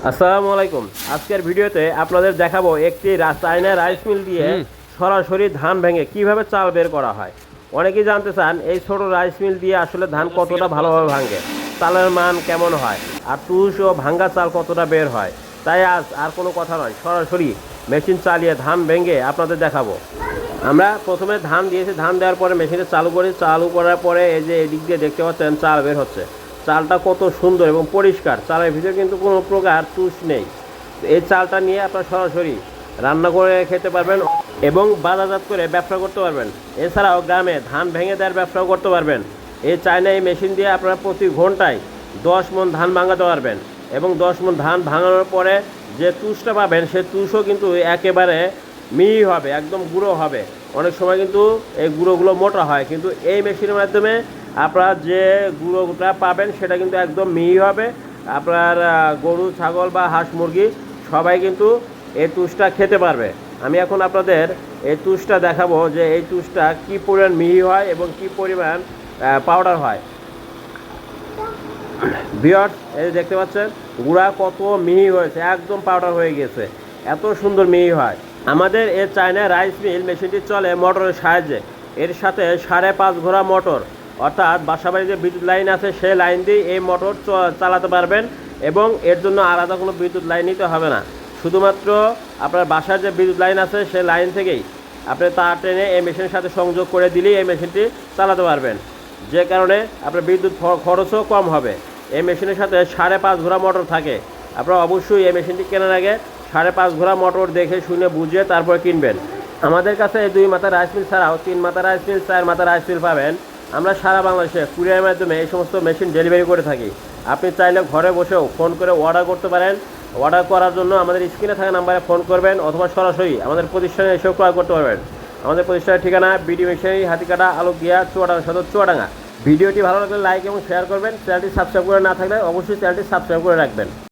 আসসালামু আলাইকুম। আজকের ভিডিওতে আপনাদের দেখাবো একটি চায়না রাইস মিল দিয়ে সরাসরি ধান ভেঙে কিভাবে চাল বের করা হয়। অনেকেই জানতে চান এই ছোট রাইস মিল দিয়ে আসলে ধান কতটা ভালোভাবে ভাঙে, চালের মান কেমন হয়, আর তুষ ও ভাঙ্গা চাল কতটা বের হয়। তাই আজ আর কোনো কথা নয়, সরাসরি মেশিন চালিয়ে ধান ভেঙে আপনাদের দেখাবো। আমরা প্রথমে ধান দিয়েছি, ধান দেওয়ার পরে মেশিনটা চালু করি, চালু করার পরে এই যে এদিক দিয়ে দেখতে পাচ্ছেন চাল বের হচ্ছে। চালটা কত সুন্দর এবং পরিষ্কার, চালের ভিতরে কিন্তু কোনো প্রকার তুষ নেই। এই চালটা নিয়ে আপনারা সরাসরি রান্না করে খেতে পারবেন এবং বাজারজাত করে ব্যবসা করতে পারবেন। এছাড়াও গ্রামে ধান ভেঙে দেওয়ার ব্যবসাও করতে পারবেন। এই চায়না এই মেশিন দিয়ে আপনারা প্রতি ঘন্টায় 10 মণ ধান ভাঙাতে পারবেন এবং 10 মণ ধান ভাঙানোর পরে যে তুষটা পাবেন সে তুষও কিন্তু একেবারে মিহি হবে, একদম গুঁড়ো হবে। অনেক সময় কিন্তু এই গুঁড়োগুলো মোটা হয়, কিন্তু এই মেশিনের মাধ্যমে আপনারা যে গুঁড়োটা পাবেন সেটা কিন্তু একদম মিহি হবে। আপনার গরু, ছাগল বা হাঁস, মুরগি সবাই কিন্তু এই তুষটা খেতে পারবে। আমি এখন আপনাদের এই তুষটা দেখাবো যে এই তুষটা কী পরিমাণ মিহি হয় এবং কী পরিমাণ পাউডার হয়। ভিউয়ার্স, এই দেখতে পাচ্ছেন গুঁড়া কত মিহি হয়েছে, একদম পাউডার হয়ে গেছে, এত সুন্দর মিহি হয়। আমাদের এই চায়না রাইস মিল মেশিনটি চলে মোটরের সাহায্যে। এর সাথে 5.5 ঘোড়া মোটর, অর্থাৎ বাসাবাড়ির যে বিদ্যুৎ লাইন আছে সেই লাইন দিয়ে এই মোটর চালাতে পারবেন এবং এর জন্য আলাদা কোনো বিদ্যুৎ লাইন নিতে হবে না। শুধুমাত্র আপনার বাসার যে বিদ্যুৎ লাইন আছে সেই লাইন থেকেই আপনি তার টেনে এই মেশিনের সাথে সংযোগ করে দিলেই এই মেশিনটি চালাতে পারবেন, যে কারণে আপনার বিদ্যুৎ খরচও কম হবে। এই মেশিনের সাথে 5.5 ঘোড়া মোটর থাকে। আপনারা অবশ্যই এই মেশিনটি কেনার আগে 5.5 ঘোড়া মোটর দেখে শুনে বুঝে তারপর কিনবেন। আমাদের কাছে এই 2 মাথা রাইস মিল ছাড়াও 3 মাথা রাইস মিল, 4 মাথা রাইস মিল পাবেন। আমরা সারা বাংলাদেশে কুরিয়ারের মাধ্যমে এই সমস্ত মেশিন ডেলিভারি করে থাকি। আপনি চাইলে ঘরে বসেও ফোন করে অর্ডার করতে পারেন। অর্ডার করার জন্য আমাদের স্ক্রিনে থাকা নাম্বারে ফোন করবেন অথবা সরাসরি আমাদের প্রতিষ্ঠানে এসেও ক্রয় করতে পারবেন। আমাদের প্রতিষ্ঠানের ঠিকানা বিডি মেশিনারি, হাতিকাটা, আলোকিয়া, চুয়াডাঙ্গা সদর, চুয়াডাঙ্গা। ভিডিওটি ভালো লাগলে লাইক এবং শেয়ার করবেন। চ্যানেলটি সাবস্ক্রাইব করে না থাকলে অবশ্যই চ্যানেলটি সাবস্ক্রাইব করে রাখবেন।